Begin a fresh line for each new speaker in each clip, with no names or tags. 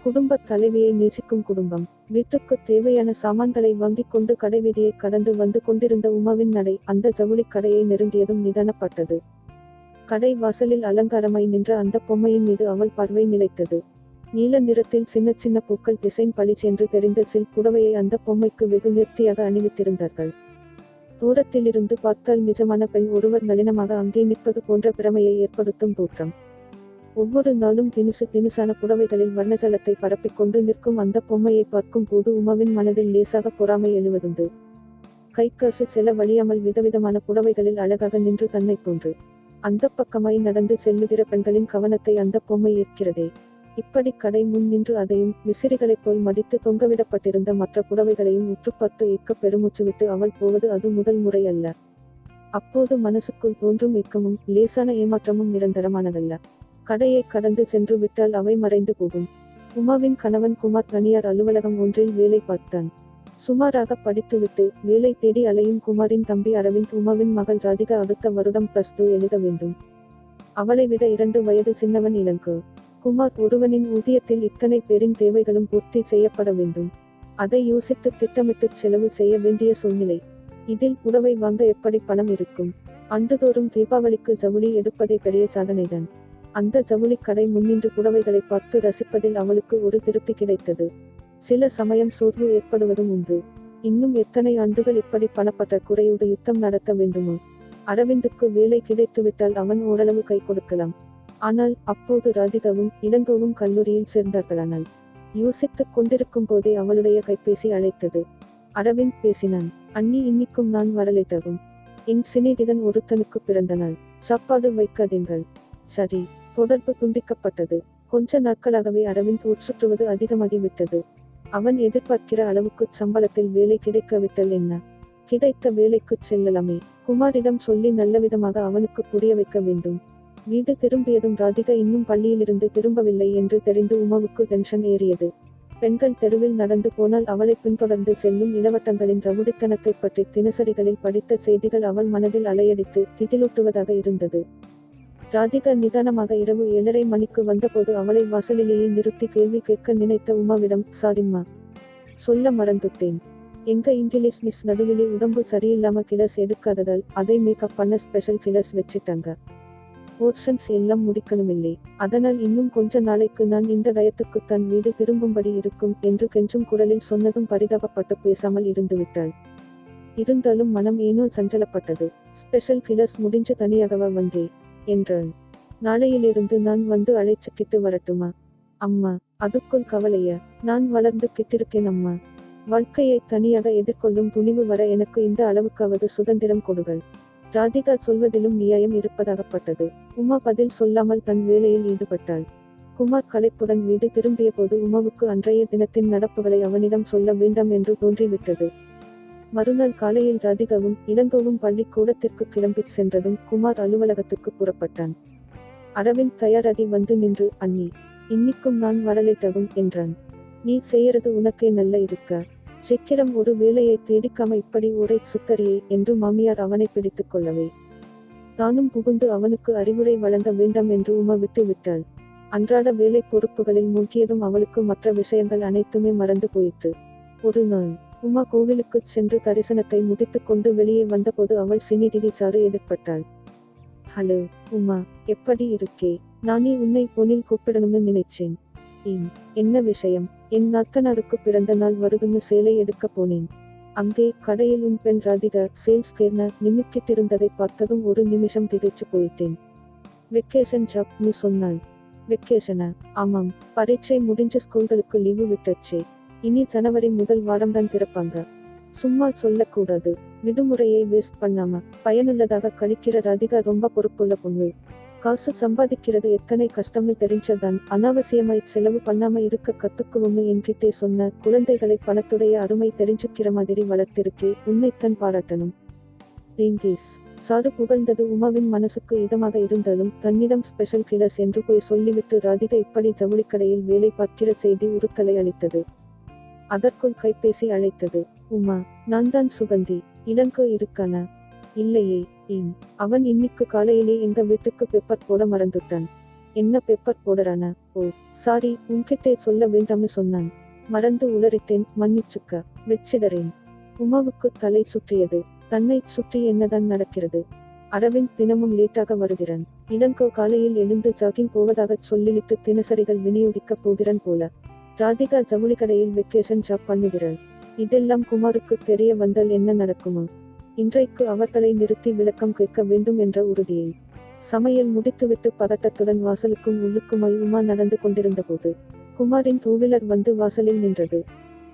குடும்பத் தலைவியை நேசிக்கும் குடும்பம். வீட்டுக்குத் தேவையான சாமான்களை வாங்கிக் கொண்டு கடைவீதியைக் கடந்து வந்து கொண்டிருந்த உமாவின் நடை அந்த ஜவுளிக் கடையை நெருங்கியதும் நிதானப்பட்டது. கடை வாசலில் அலங்காரமாய் நின்ற அந்த பொம்மையின் மீது அவள் பார்வை நிலைத்தது. நீல நிறத்தில் சின்ன சின்ன பூக்கள் டிசைன் பளிச்சென்று தெரிந்த சில்க் புடவையை அந்த பொம்மைக்கு வெகு நேர்த்தியாக அணிவித்திருந்தார்கள். தூரத்திலிருந்து பார்த்தால் நிஜமான பெண் ஒருவர் நளினமாக அங்கே நிற்பது போன்ற பிரமையை ஏற்படுத்தும் தோற்றம். ஒவ்வொரு நாளும் தினுசு தினுசான புடவைகளில் வர்ணஜலத்தை பரப்பிக் கொண்டு நிற்கும் அந்த பொம்மையை பார்க்கும் போது உமாவின் மனதில் லேசாக பொறாமை எழுவதுண்டு. கைக்காசு செல வழியாமல் விதவிதமான புடவைகளில் அழகாக நின்று தன்னை போன்று அந்தப் பக்கமாய் நடந்து செல்லுகிற பெண்களின் கவனத்தை அந்த பொம்மை ஈர்க்கிறதே. இப்படி கடை முன் நின்று அதையும் விசிறிகளைப் போல் மடித்து தொங்கவிடப்பட்டிருந்த மற்ற புடவைகளையும் உற்று பார்த்து ஏக்கப் பெருமூச்சு விட்டு அவள் போவது அது முதல் முறை அல்ல. அப்போது மனசுக்குள் தோன்றும் ஏக்கமும் லேசான ஏமாற்றமும் நிரந்தரமானதல்ல. கடையை கடந்து சென்று விட்டால் அவை மறைந்து போகும். உமாவின் கணவன் குமார் தனியார் அலுவலகம் ஒன்றில் வேலை பார்த்தான். சுமாராக படித்துவிட்டு வேலை தேடி அலையும் குமாரின் தம்பி அரவிந்த் உமாவின் மகள் ராதிகா அடுத்த வருடம் +2 எழுத வேண்டும். அவளை விட 2 வயது சின்னவன் இளங்கோ. குமார் ஒருவனின் ஊதியத்தில் இத்தனை பேரின் தேவைகளும் பூர்த்தி செய்யப்பட வேண்டும். அதை யோசித்து திட்டமிட்டுச் செலவு செய்ய வேண்டிய சூழ்நிலை. இதில் புடவை வாங்க எப்படி பணம் இருக்கும்? ஆண்டுதோறும் தீபாவளிக்கு ஜவுளி எடுப்பதே பெரிய சாதனைதான். அந்த ஜவுளிக் கடை முன்னின்று புடவைகளை பார்த்து ரசிப்பதில் அவளுக்கு ஒரு திருப்தி கிடைத்தது. சில சமயம் சோர்வு ஏற்படுவதும் உண்டு. இன்னும் எத்தனை ஆண்டுகள் இப்படி பணப்பற்றாக்குறையோடு யுத்தம் நடத்த வேண்டுமோ? அரவிந்துக்கு வேலை கிடைத்துவிட்டால் அவன் ஓரளவு கை கொடுக்கலாம். ஆனால் அப்போது ராதிகாவும் இளங்கோவும் கல்லூரியில் சேர்ந்தார்களானால் யோசித்துக் கொண்டிருக்கும் போதே அவளுடைய கைபேசி அழைத்தது. அரவிந்த் பேசினான். அண்ணி, இன்னிக்கும் நான் வரலேட்டாகும். என் சிநேகிதன் ஒருத்தனுக்கு பிறந்த நாள். சாப்பாடு வைக்காதீங்கள். சரி. தொடர்பு துண்டிக்கப்பட்டது. கொஞ்ச நாட்களாகவே அரவிந்த் ஊர்சுற்றுவது அதிகமாகிவிட்டது. அவன் எதிர்பார்க்கிற அளவுக்குச் சம்பளத்தில் வேலை கிடைக்காவிட்டால் என்ன? கிடைத்த வேலைக்குச் செல்லலாமே. குமாரிடம் சொல்லி நல்லவிதமாக அவனுக்கு புரிய வைக்க வேண்டும். வீடு திரும்பியதும் ராதிகா இன்னும் பள்ளியிலிருந்து திரும்பவில்லை என்று தெரிந்து உமாவுக்கு டென்ஷன் ஏறியது. பெண்கள் தெருவில் நடந்து போனால் அவளை பின்தொடர்ந்து செல்லும் இளவட்டங்களின் ரவுடித்தனத்தைப் பற்றி தினசரிகளில் படித்த செய்திகள் அவள் மனதில் அலையடித்து திகிலூட்டுவதாக இருந்தது. ராதிகா நிதானமாக இரவு 7:30 மணிக்கு வந்தபோது அவளை வாசலிலேயே நிறுத்தி கேள்வி கேட்க நினைத்த உமாவிடம், சாரிம்மா, சொல்ல மறந்துட்டேன். எங்க இங்கிலீஷ் மிஸ் நடுவிலே உடம்பு சரியில்லாம கிளாஸ் எடுக்காததால் அதை மேக்கப் பண்ண ஸ்பெஷல் கிளாஸ் வச்சிட்டாங்க. போர்ஷன்ஸ் எல்லாம் முடிக்கணுமில்லை. அதனால் இன்னும் கொஞ்ச நாளைக்கு நான் இந்த டயத்துக்குத்தான் வீடு திரும்பும்படி இருக்கும் என்று கெஞ்சும் குரலில் சொன்னதும் பரிதாபப்பட்டு பேசாமல் இருந்துவிட்டாள். இருந்தாலும் மனம் ஏனோ சஞ்சலப்பட்டது. ஸ்பெஷல் கிளாஸ் முடிஞ்சு தனியாகவா வந்தே என்றான். நாளையிலிருந்து நான் வந்து அழைச்சுக்கிட்டு வரட்டுமா? அம்மா, அதுக்குள் கவலையா? நான் வளர்ந்து கிட்டிருக்கேன் அம்மா. வாழ்க்கையை தனியாக எதிர்கொள்ளும் துணிவு வர எனக்கு இந்த அளவுக்காவது சுதந்திரம் கொடுங்கள். ராதிகா சொல்வதிலும் நியாயம் இருப்பதாகப்பட்டது. உமா பதில் சொல்லாமல் தன் வேலையில் ஈடுபட்டாள். குமார் களைப்புடன் வீடு திரும்பிய போது உமாவுக்கு அன்றைய தினத்தின் நடப்புகளை அவனிடம் சொல்ல வேண்டாம் என்று தோன்றிவிட்டது. மறுநாள் காலையில் ராதிகாவும் இளங்கோவும் பள்ளிக்கூடத்திற்கு கிளம்பிச் சென்றதும் குமார் அலுவலகத்துக்கு புறப்பட்டான். அரவிந்த் தயாராகி வந்து நின்று, அண்ணி, இன்னிக்கும் நான் வரலேட்டாகும் என்றான். நீ செய்யறது உனக்கே நல்ல இருக்கா? சீக்கிரம் ஒரு வேலையை தேடிக்காம இப்படி ஊரை சுத்தறியே என்று மாமியார் அவனை பிடித்துக் கொள்ளவே தானும் புகுந்து அவனுக்கு அறிவுரை வழங்க வேண்டாம் என்று உமா விட்டு விட்டாள். அன்றாட வேலை பொறுப்புகளில் மூழ்கியதும் அவளுக்கு மற்ற விஷயங்கள் அனைத்துமே மறந்து போயிற்று. ஒரு நாள் உமா கோவிலுக்குச் சென்று தரிசனத்தை முடித்துக் கொண்டு வெளியே வந்தபோது அவள் சிநேகிதி சாரு எதிர்பட்டாள். ஹலோ உமா, எப்படி இருக்கே? நானே உன்னை போனில் கூப்பிடணும்னு நினைச்சேன். என்ன விஷயம்? என் நாத்தனாருக்கு பிறந்த நாள் வருதுன்னு சேலை எடுக்க போனேன். அங்கே கடையில் உன் பெண் ராதிகா சேல்ஸ் கேர்னா நின்னுக்கிட்டிருந்ததை பார்த்ததும் ஒரு நிமிஷம் திகைச்சு போயிட்டேன். வெக்கேஷன் ஜாப்னு சொன்னாள். வெக்கேஷனா? ஆமாம், பரீட்சை முடிஞ்ச ஸ்கூல்களுக்கு லீவு விட்டச்சே. இனி ஜனவரி முதல் வாரம்தான் திறப்பாங்க. சும்மா சொல்லக்கூடாது. விடுமுறையை வேஸ்ட் பண்ணாம பயனுள்ளதாக கழிக்கிற ராதிகா ரொம்ப பொறுப்புள்ள பொண்ணு. காசு சம்பாதிக்கிறது எத்தனை கஷ்டம்னு தெரிஞ்சதான் அனாவசியமாய் செலவு பண்ணாம இருக்க கத்துக்குவோம்னு என்கிட்டே சொன்ன. குழந்தைகளை பணத்துடைய அருமை தெரிஞ்சுக்கிற மாதிரி வளர்த்திருக்கே, உன்னைத்தான் பாராட்டணும். தேங்கீஸ். சாரு புகழ்ந்தது உமாவின் மனசுக்கு இதமாக இருந்தாலும் தன்னிடம் ஸ்பெஷல் கிளாஸ் என்று போய் சொல்லிவிட்டு ராதிகா இப்படி ஜவுளிக்கடையில் வேலை பார்க்கிற செய்தி உறுத்தலை அளித்தது. அதற்குள் கைபேசி அழைத்தது. உமா, நான் தான் சுகந்தி. இளங்கோ இருக்கானா? இல்லையே. அவன் இன்னிக்கு காலையிலே எங்க வீட்டுக்கு பெப்பர் போட மறந்துட்டான். என்ன பெப்பர் போடறானா? ஓ சாரி, உன்கிட்டே சொல்ல வேண்டாம்னு சொன்னான். மறந்து உளறிட்டேன், மன்னிச்சுக்க. வெச்சிடறேன். உமாவுக்கு தலை சுற்றியது. தன்னைச் சுற்றி என்னதான் நடக்கிறது? அரவிந்த் தினமும் லேட்டாக வருகிறான். இளங்கோ காலையில் எழுந்து ஜாகிங் போவதாகச் சொல்லிவிட்டு தினசரிகள் விநியோகிக்கப் போகிறான் போல. ராதிகா ஜவுளிக்கடையில் வெக்கேஷன் ஜாப் பண்ணுகிறாள். இதெல்லாம் குமாருக்கு தெரிய வந்தால் என்ன நடக்குமோ? இன்றைக்கு அவர்களை நிறுத்தி விளக்கம் கேட்க வேண்டும் என்ற உறுதியில் சமையல் முடித்துவிட்டு பதட்டத்துடன் வாசலுக்கும் உள்ளுக்குமாய் உமா நடந்து கொண்டிருந்தபோது குமாரின் டூவீலர் வந்து வாசலில் நின்றது.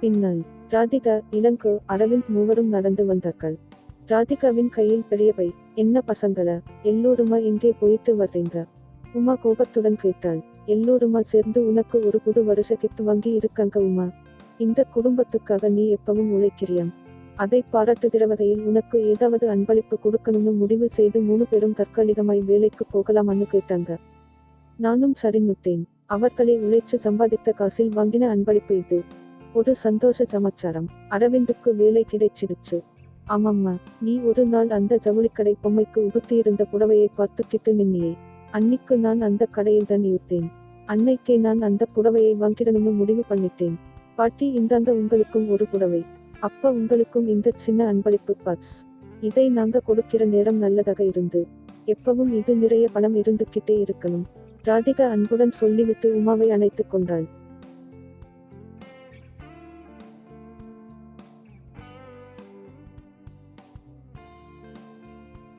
பின்னால் ராதிகா, இளங்கோ, அரவிந்த் மூவரும் நடந்து வந்தார்கள். ராதிகாவின் கையில் பெரிய பை. என்ன பசங்களா, எல்லோருமா எங்கே போயிட்டு வர்றீங்க? உமா கோபத்துடன் கேட்டாள். எல்லோருமா சேர்ந்து உனக்கு ஒரு புது வருஷ கிஃப்ட் வாங்கி இருக்காங்க உமா. இந்த குடும்பத்துக்காக நீ எப்பவும் உழைக்கிறியாம். அதை பாராட்டுகிற வகையில் உனக்கு ஏதாவது அன்பளிப்பு கொடுக்கணும்னு முடிவு செய்து 3 பேரும் தற்காலிகமாய் வேலைக்கு போகலாமான்னு கேட்டாங்க. நானும் சரின்னுட்டேன். அவர்களே உழைச்சு சம்பாதித்த காசில் வாங்கின அன்பளிப்பு இது. ஒரு சந்தோஷ சமாச்சாரம். அரவிந்துக்கு வேலை கிடைச்சிடுச்சு. ஆமாம்மா, நீ ஒரு நாள் அந்த ஜவுளிக்கடை பொம்மைக்கு உடுத்தியிருந்த புடவையை பார்த்துக்கிட்டு நின்னியே. அன்னிக்கு நான் அந்த கடையில் தான் இருந்தேன். அன்னைக்கே நான் அந்த புடவையை வாங்கிடணும்னு முடிவு பண்ணிட்டேன். பாட்டி, இந்தாங்க உங்களுக்கும் ஒரு புடவை. அப்பா, உங்களுக்கும் இந்த சின்ன அன்பளிப்பு பாக்ஸ். இதை நாங்க கொடுக்கிற நேரம் நல்லதாக இருந்து. எப்பவும் இது நிறைய பணம் இருந்துக்கிட்டே இருக்கணும். ராதிகா அன்புடன் சொல்லிவிட்டு உமாவை அணைத்துக் கொண்டாள்.